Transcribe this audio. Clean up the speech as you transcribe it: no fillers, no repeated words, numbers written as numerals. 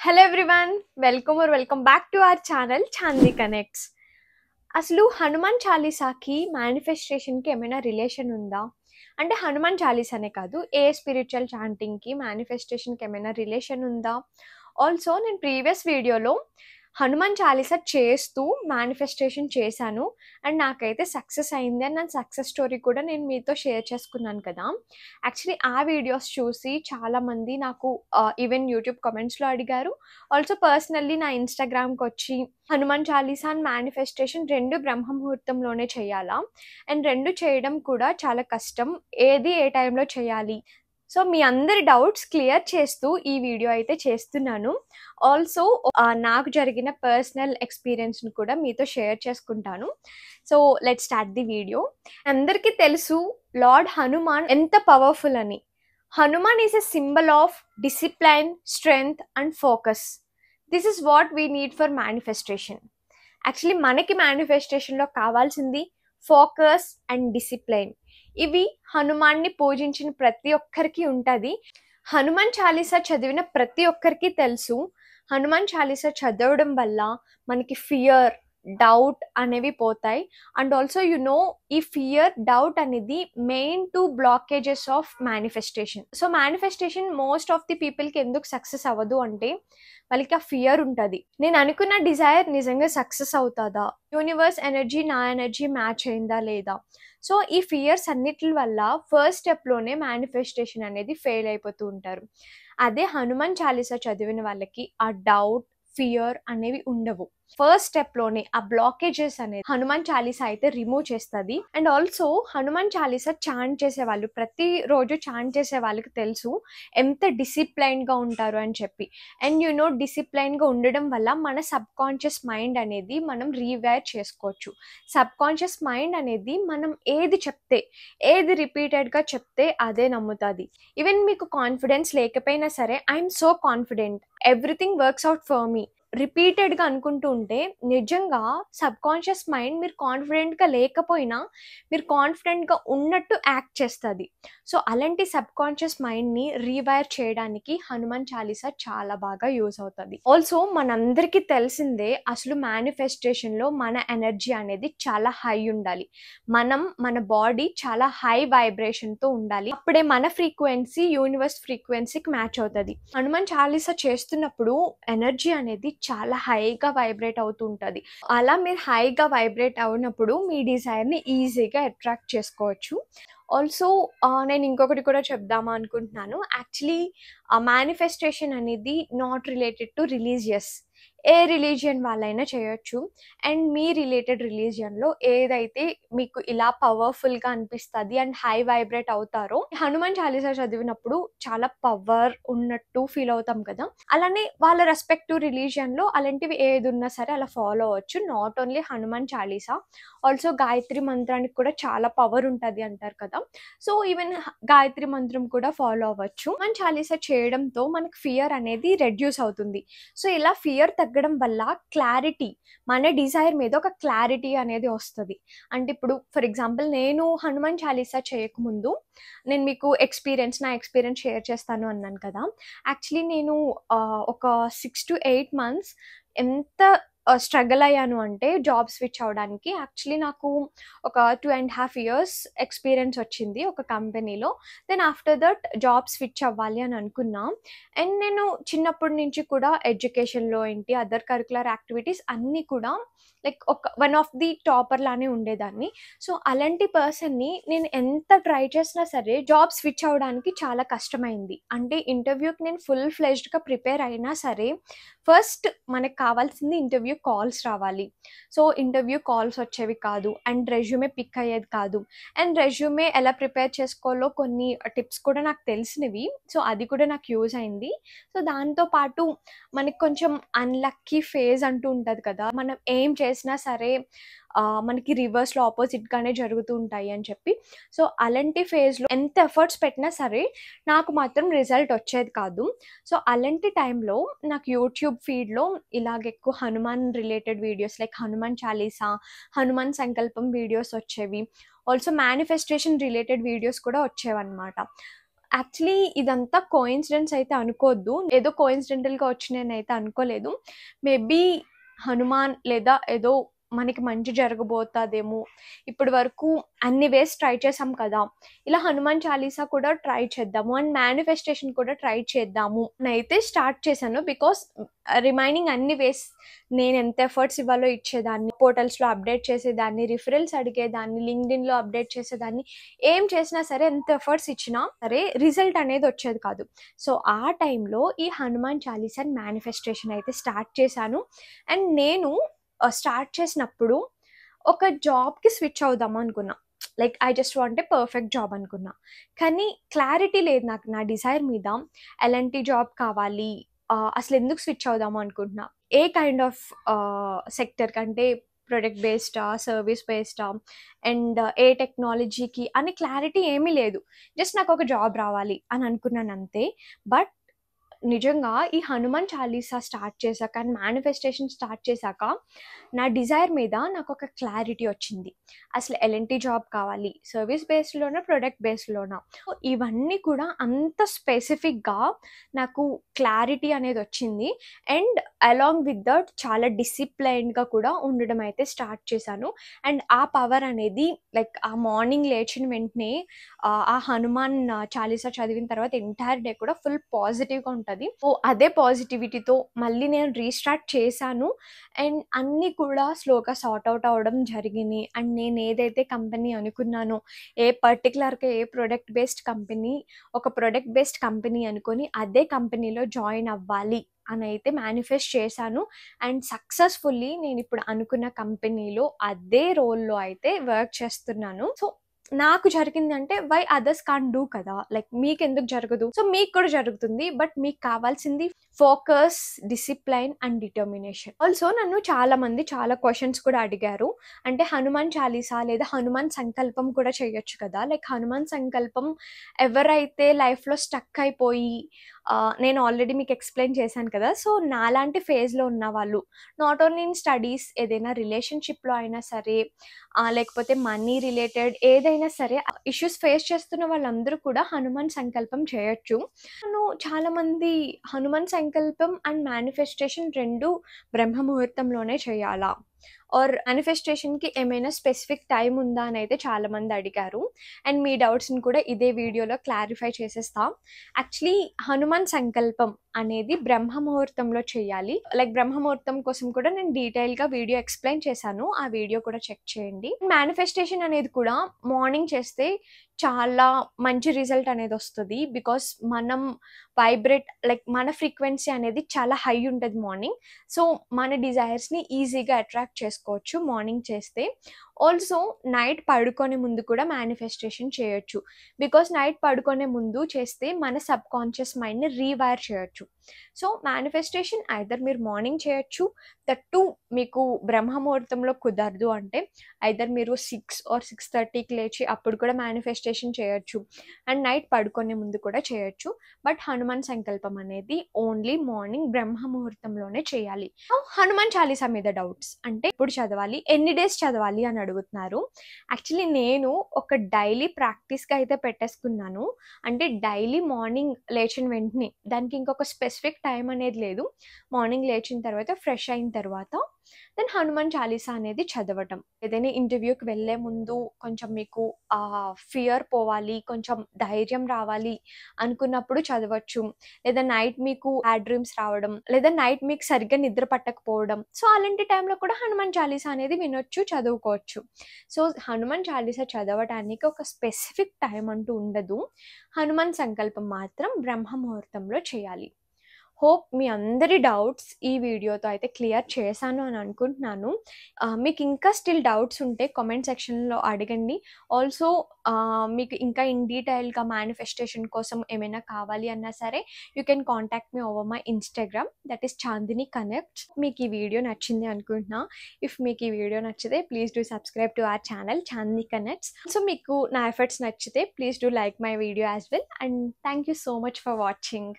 Hello everyone, welcome back to our channel Chandni Connects. అసలు హనుమాన్ చాలీసాకి మేనిఫెస్టేషన్‌కి ఏమైనా relation ఉందా? అంటే హనుమాన్ చాలీస్ అనే కాదు, ఏ స్పిరిచువల్ చాంటింగ్‌కి, మేనిఫెస్టేషన్‌కి ఏమైనా రిలేషన్ ఉందా? ఆల్సో నేను ప్రీవియస్ వీడియోలో హనుమాన్ చాలీసా చేస్తూ మేనిఫెస్టేషన్ చేశాను. అండ్ నాకైతే సక్సెస్ అయింది. అండ్ నా సక్సెస్ స్టోరీ కూడా నేను మీతో షేర్ చేసుకున్నాను కదా! యాక్చువల్లీ ఆ వీడియోస్ చూసి చాలామంది నాకు ఈవెన్ యూట్యూబ్ కామెంట్స్‌లో అడిగారు. ఆల్సో పర్సనల్లీ నా ఇన్‌స్టాగ్రామ్‌కొచ్చి హనుమాన్ చాలీసా అండ్ మేనిఫెస్టేషన్ 2 బ్రహ్మ ముహూర్తంలోనే చేయాలా? అండ్ 2 చేయడం కూడా చాలా కష్టం. ఏది ఏ టైంలో చేయాలి? సో, మీ అందరి డౌట్స్ క్లియర్ చేస్తూ ఈ వీడియో అయితే చేస్తున్నాను. ఆల్సో నాకు జరిగిన పర్సనల్ ఎక్స్‌పీరియన్స్‌ని కూడా మీతో షేర్ చేసుకుంటాను. So, let's start the video. అందరికీ తెలుసు లార్డ్ హనుమాన్ ఎంత పవర్‌ఫుల్ అని. Hanuman is a symbol of discipline, strength and focus. This is what we need for manifestation. Actually మనకి మేనిఫెస్టేషన్‌లో కావాల్సింది ఫోకస్ అండ్ డిసిప్లైన్. ఇవి హనుమాన్‌ని పూజించిన ప్రతి ఒక్కరికి ఉంటది. హనుమాన్ చాలీసా చదివిన ప్రతి ఒక్కరికి తెలుసు. హనుమాన్ చాలీసా చదవడం వల్ల మనకి ఫియర్, డౌట్ అనేవి పోతాయి. అండ్ ఆల్సో ఈ ఫియర్, డౌట్ అనేది main 2 blockages of manifestation. So, manifestation most of the పీపుల్‌కి ఎందుకు సక్సెస్ అవ్వదు అంటే వాళ్ళకి ఆ ఫియర్ ఉంటది. నేను అనుకున్న డిజైర్ నిజంగా సక్సెస్ అవుతదా? యూనివర్స్ ఎనర్జీ, నా ఎనర్జీ మ్యాచ్ అయిందా లేదా? సో, ఈ ఫియర్స్ అన్నిట్ల వల్ల ఫస్ట్ స్టెప్‌లోనే మేనిఫెస్టేషన్ అనేది ఫెయిల్ అయిపోతూ ఉంటారు. అదే హనుమాన్ చాలీసా చదివిన వాళ్ళకి ఆ డౌట్, ఫియర్ అనేవి ఉండవు. ఫస్ట్ స్టెప్‌లోనే ఆ బ్లాకేజెస్ అనేది హనుమాన్ చాలీసా అయితే రిమూవ్ చేస్తది. And also Hanuman Chalisa chant చేసేవాళ్ళు, ప్రతిరోజు చాంట్ చేసే వాళ్ళకి తెలుసు ఎంత డిసిప్లైన్‌గా ఉంటారు అని చెప్పి. అండ్ డిసిప్లైన్‌గా ఉండడం వల్ల మన సబ్‌కాన్షియస్ మైండ్ అనేది మనం రీవైర్ చేసుకోవచ్చు. సబ్‌కాన్షియస్ మైండ్ అనేది మనం ఏది రిపీటెడ్‌గా చెప్తే అదే నమ్ముతది. ఈవెన్ మీకు కాన్ఫిడెన్స్ లేకపోయినా సరే, I'm so confident, everything works out for me రిపీటెడ్‌గా అనుకుంటూ ఉంటే నిజంగా సబ్‌కాన్షియస్ మైండ్ మీరు కాన్ఫిడెంట్‌గా లేకపోయినా మీరు కాన్ఫిడెంట్‌గా ఉన్నట్టు యాక్ట్ చేస్తది. సో, అలాంటి సబ్‌కాన్షియస్ మైండ్‌ని రీవైర్ చేయడానికి హనుమాన్ చాలీసా చాలా బాగా యూజ్ అవుతది. ఆల్సో మనందరికీ తెలిసిందే అసలు మేనిఫెస్టేషన్‌లో మన ఎనర్జీ అనేది చాలా హై ఉండాలి. మన బాడీ చాలా హై వైబ్రేషన్‌తో ఉండాలి. అప్పుడే మన ఫ్రీక్వెన్సీ యూనివర్స్ ఫ్రీక్వెన్సీకి మ్యాచ్ అవుతది. హనుమాన్ చాలీసా చేస్తున్నప్పుడు ఎనర్జీ అనేది చాలా హైగా వైబ్రేట్ అవుతూ ఉంటది. అలా మీరు హైగా వైబ్రేట్ అవునప్పుడు మీ డిజైర్‌ని ఈజీగా అట్రాక్ట్ చేసుకోవచ్చు. ఆల్సో నేను ఇంకొకటి కూడా చెప్దామా అనుకుంటున్నాను. యాక్చువల్లీ మేనిఫెస్టేషన్ అనేది not related to religious. A religion వాళ్ళైనా చేయొచ్చు. అండ్ మీ రిలేటెడ్ రిలీజియన్‌లో ఏదైతే మీకు ఇలా పవర్‌ఫుల్‌గా అనిపిస్తది అండ్ హై వైబ్రేట్ అవుతారో, హనుమాన్ చాలీసా చదివినప్పుడు చాలా పవర్ ఉన్నట్టు ఫీల్ అవుతాం కదా! అలానే వాళ్ళ రెస్పెక్టివ్ రిలీజియన్‌లో అలాంటివి ఏదున్నా సరే అలా ఫాలో అవ్వచ్చు. Not only Hanuman Chalisa, also Gayatri మంత్రానికి కూడా చాలా పవర్ ఉంటది అంటారు కదా! సో, ఈవెన్ గాయత్రి మంత్రం కూడా ఫాలో అవ్వచ్చు. హనుమాన్ చాలీసా చేయడంతో మనకి ఫియర్ అనేది రెడ్యూస్ అవుతుంది. సో, ఇలా ఫియర్ తగ్గడం వల్ల క్లారిటీ, మన డిజైర్ మీద ఒక క్లారిటీ అనేది వస్తది. అంటే ఇప్పుడు ఫర్ ఎగ్జాంపుల్ నేను హనుమాన్ చాలీసా చేయకముందు నేను మీకు నా ఎక్స్‌పీరియన్స్ షేర్ చేస్తాను అన్నాను కదా! యాక్చువల్లీ నేను ఒక 6-8 మంత్స్ ఎంత స్ట్రగల్ అయ్యాను అంటే జాబ్ స్విచ్ అవ్వడానికి. యాక్చువల్లీ నాకు ఒక 2.5 ఇయర్స్ ఎక్స్‌పీరియన్స్ వచ్చింది ఒక కంపెనీలో. Then after that job switch అవ్వాలి అని అనుకున్నా. అండ్ నేను చిన్నప్పటి నుంచి కూడా ఎడ్యుకేషన్‌లో ఏంటి అదర్ కరిక్యులర్ యాక్టివిటీస్ అన్నీ కూడా like one of the topper లానే ఉండేదాన్ని. సో, అలాంటి పర్సన్‌ని నేను ఎంత ట్రై చేసినా సరే జాబ్ స్విచ్ అవ్వడానికి చాలా కష్టమైంది. అంటే ఇంటర్వ్యూకి నేను ఫుల్ ఫ్లెడ్జ్డ్‌గా ప్రిపేర్ అయినా సరే, ఫస్ట్ మనకు కావాల్సింది ఇంటర్వ్యూ కాల్స్ రావాలి. సో, ఇంటర్వ్యూ కాల్స్ వచ్చేవి కాదు. అండ్ రెజ్యూమే పిక్ అయ్యేది కాదు. అండ్ రెజ్యూమే ఎలా ప్రిపేర్ చేసుకోవాలో కొన్ని టిప్స్ కూడా నాకు తెలిసినవి. సో, అది కూడా నాకు యూజ్ అయింది. సో, దాంతో పాటు మనకి కొంచెం అన్‌లక్కీ ఫేజ్ అంటూ ఉంటది కదా! మనం ఏం చేసినా సరే మనకి రివర్స్‌లో ఆపోజిట్‌గానే జరుగుతూ ఉంటాయి అని చెప్పి. సో, అలాంటి ఫేజ్‌లో ఎంత ఎఫర్ట్స్ పెట్టినా సరే నాకు మాత్రం రిజల్ట్ వచ్చేది కాదు. సో, అలాంటి టైంలో నాకు యూట్యూబ్ ఫీడ్‌లో ఇలాగ ఎక్కువ Hanuman related videos like Hanuman Chalisa, Hanuman సంకల్పం వీడియోస్ వచ్చేవి. ఆల్సో మేనిఫెస్టేషన్ రిలేటెడ్ వీడియోస్ కూడా వచ్చేవన్నమాట. యాక్చువల్లీ ఇదంతా కోయిన్సిడెన్స్ అయితే అనుకోవద్దు. ఏదో కోయిన్సిడెంటల్‌గా వచ్చినాయనైతే అనుకోలేదు. మేబీ హనుమాన్ లేదా ఏదో మనకి మంచి జరగబోతాదేమో. ఇప్పటి వరకు అన్ని వేస్ ట్రై చేసాం కదా! ఇలా హనుమాన్ చాలీసా కూడా ట్రై చేద్దాము అండ్ మేనిఫెస్టేషన్ కూడా ట్రై చేద్దాము అనైతే స్టార్ట్ చేశాను. బికాస్ రిమైనింగ్ అన్ని వేస్ నేను ఎంత ఎఫర్ట్స్ ఇవ్వాలో ఇచ్చేదాన్ని. పోర్టల్స్‌లో అప్డేట్ చేసేదాన్ని, రిఫరల్స్ అడిగేదాన్ని, లింక్డ్ఇన్‌లో అప్డేట్ చేసేదాన్ని. ఏం చేసినా సరే, ఎంత ఎఫర్ట్స్ ఇచ్చినా సరే రిజల్ట్ అనేది వచ్చేది కాదు. సో ఆ టైంలో ఈ హనుమాన్ చాలీసాని మేనిఫెస్టేషన్ అయితే స్టార్ట్ చేశాను. అండ్ నేను స్టార్ట్ చేసినప్పుడు ఒక జాబ్‌కి స్విచ్ అవుదాం అనుకున్నా. Like I just want a perfect job అనుకున్నా. కానీ క్లారిటీ లేదు నాకు నా డిజైర్ మీద. ఎలాంటి జాబ్ కావాలి, అసలు ఎందుకు స్విచ్ అవుదాము అనుకుంటున్నా, ఏ కైండ్ ఆఫ్ సెక్టర్ కంటే ప్రొడక్ట్ బేస్డా, సర్వీస్ బేస్డా అండ్ ఏ టెక్నాలజీకి అని క్లారిటీ ఏమీ లేదు. జస్ట్ నాకు ఒక జాబ్ రావాలి అని అనుకున్నాను అంతే. బట్ నిజంగా ఈ హనుమాన్ చాలీసా స్టార్ట్ చేశాక అండ్ మేనిఫెస్టేషన్ స్టార్ట్ చేశాక నా డిజైర్ మీద నాకు ఒక క్లారిటీ వచ్చింది. అసలు ఎలాంటి జాబ్ కావాలి, సర్వీస్ బేస్డ్లోనా, ప్రొడక్ట్ బేస్డ్లోనా, ఇవన్నీ కూడా అంత స్పెసిఫిక్గా నాకు క్లారిటీ అనేది వచ్చింది. అండ్ అలాంగ్ విత్ దట్ చాలా డిసిప్లైన్డ్గా కూడా ఉండడం అయితే స్టార్ట్ చేశాను. అండ్ ఆ పవర్ అనేది లైక్ ఆ మార్నింగ్ లేచిన వెంటనే ఆ హనుమాన్ చాలీసా చదివిన తర్వాత ఎంటైర్ డే కూడా ఫుల్ పాజిటివ్గా ఉంటుంది. సో అదే పాజిటివిటీతో మళ్ళీ నేను రీస్టార్ట్ చేశాను. అండ్ అన్నీ కూడా స్లోగా సార్ట్ అవుట్ అవ్వడం జరిగినాయి. అండ్ నేను ఏదైతే కంపెనీ అనుకున్నానో, ఏ పర్టికులర్గా ఏ ప్రొడక్ట్ బేస్డ్ కంపెనీ, ఒక ప్రొడక్ట్ బేస్డ్ కంపెనీ అనుకొని అదే కంపెనీలో జాయిన్ అవ్వాలి అని అయితే మేనిఫెస్ట్ చేశాను. అండ్ సక్సెస్ఫుల్లీ నేను ఇప్పుడు అనుకున్న కంపెనీలో అదే రోల్లో అయితే వర్క్ చేస్తున్నాను. సో నాకు జరిగిందంటే వై అదర్స్ కాంట్ డూ కదా. లైక్ మీకెందుకు జరగదు? సో మీకు కూడా జరుగుతుంది. బట్ మీకు కావాల్సింది focus, discipline and determination. Also నన్ను చాలా మంది చాలా క్వశ్చన్స్ కూడా అడిగారు. అంటే హనుమాన్ చాలీసా లేదా హనుమాన్ సంకల్పం కూడా చేయొచ్చు కదా. లైక్ హనుమాన్ సంకల్పం ఎవరైతే లైఫ్లో స్టక్ అయిపోయి, నేను ఆల్రెడీ మీకు ఎక్స్ప్లెయిన్ చేశాను కదా. సో నాలాంటి ఫేజ్లో ఉన్న వాళ్ళు, నాట్ ఓన్లీ ఇన్ స్టడీస్, ఏదైనా రిలేషన్షిప్లో అయినా సరే, లేకపోతే మనీ రిలేటెడ్ ఏదైనా సరే ఇష్యూస్ ఫేస్ చేస్తున్న వాళ్ళందరూ కూడా హనుమాన్ సంకల్పం చేయొచ్చు. నేను చాలామంది హనుమాన్ సంకల్పం అండ్ మేనిఫెస్టేషన్ రెండు బ్రహ్మ ముహూర్తంలోనే చేయాలా, ఆర్ మేనిఫెస్టేషన్కి ఏమైనా స్పెసిఫిక్ టైం ఉందా అని అయితే చాలామంది అడిగారు. అండ్ మీ డౌట్స్ని కూడా ఇదే వీడియోలో క్లారిఫై చేసేస్తాం. యాక్చువల్లీ హనుమాన్ సంకల్పం అనేది బ్రహ్మ ముహూర్తంలో చేయాలి. లైక్ బ్రహ్మ ముహూర్తం కోసం కూడా నేను డీటెయిల్గా వీడియో ఎక్స్ప్లెయిన్ చేశాను. ఆ వీడియో కూడా చెక్ చేయండి. మేనిఫెస్టేషన్ అనేది కూడా మార్నింగ్ చేస్తే చాలా మంచి రిజల్ట్ అనేది వస్తుంది. బికాస్ మనం వైబ్రేట్, లైక్ మన ఫ్రీక్వెన్సీ అనేది చాలా హై ఉంటుంది మార్నింగ్. సో మన డిజైర్స్ని ఈజీగా అట్రాక్ట్ చేసుకోవచ్చు మార్నింగ్ చేస్తే. ఆల్సో నైట్ పడుకునే ముందు కూడా మేనిఫెస్టేషన్ చేయొచ్చు. బికాస్ నైట్ పడుకునే ముందు చేస్తే మన సబ్ కాన్షియస్ మైండ్ని రీవైర్ చేయొచ్చు. సో మేనిఫెస్టేషన్ ఐదర్ మీరు మార్నింగ్ చేయొచ్చు, దట్టు మీకు బ్రహ్మముహూర్తంలో కుదరదు అంటే ఐదర్ మీరు 6 or 6:30కి లేచి అప్పుడు కూడా మేనిఫెస్టేషన్ చేయొచ్చు. అండ్ నైట్ పడుకునే ముందు కూడా చేయొచ్చు. బట్ హనుమాన్ సంకల్పం అనేది ఓన్లీ మార్నింగ్ బ్రహ్మముహూర్తంలోనే చేయాలి. హనుమాన్ చాలీసా మీద డౌట్స్ అంటే ఎప్పుడు చదవాలి, ఎన్ని డేస్ చదవాలి అని అడుగుతున్నారు. యాక్చువల్లీ నేను ఒక డైలీ ప్రాక్టీస్గా అయితే పెట్టేసుకున్నాను. అంటే డైలీ మార్నింగ్ లేచిన వెంటనే, దానికి ఇంకొక స్పెసిఫిక్ టైం అనేది లేదు. మార్నింగ్ లేచిన తర్వాత ఫ్రెష్ అయిన తర్వాత దెన్ హనుమాన్ చాలీసా అనేది చదవటం. ఏదైనా ఇంటర్వ్యూకి వెళ్ళే ముందు కొంచెం మీకు ఫియర్ పోవాలి, కొంచెం ధైర్యం రావాలి అనుకున్నప్పుడు చదవచ్చు. లేదా నైట్ మీకు బ్యాడ్ డ్రీమ్స్ రావడం, లేదా నైట్ మీకు సరిగ్గా నిద్ర పట్టకపోవడం, సో అలాంటి టైంలో కూడా హనుమాన్ చాలీసా అనేది వినొచ్చు, చదువుకోవచ్చు. సో హనుమాన్ చాలీసా చదవడానికి ఒక స్పెసిఫిక్ టైం అంటూ ఉండదు. హనుమాన్ సంకల్పం మాత్రం బ్రహ్మ ముహూర్తంలో చేయాలి. హోప్ మీ అందరి డౌట్స్ ఈ వీడియోతో అయితే క్లియర్ చేశాను అని అనుకుంటున్నాను. మీకు ఇంకా స్టిల్ డౌట్స్ ఉంటే కామెంట్ సెక్షన్లో అడగండి. ఆల్సో మీకు ఇంకా ఇన్ డీటెయిల్గా మేనిఫెస్టేషన్ కోసం ఏమైనా కావాలి అన్నా సరే you can contact me over my Instagram, that is Chandini connects. మీకు ఈ వీడియో నచ్చింది అనుకుంటున్నా. ఇఫ్ మీకు ఈ వీడియో నచ్చితే please do subscribe to our channel Chandini connects. So మీకు నా ఎఫర్ట్స్ నచ్చితే please do like my video as well. And thank you so much for watching.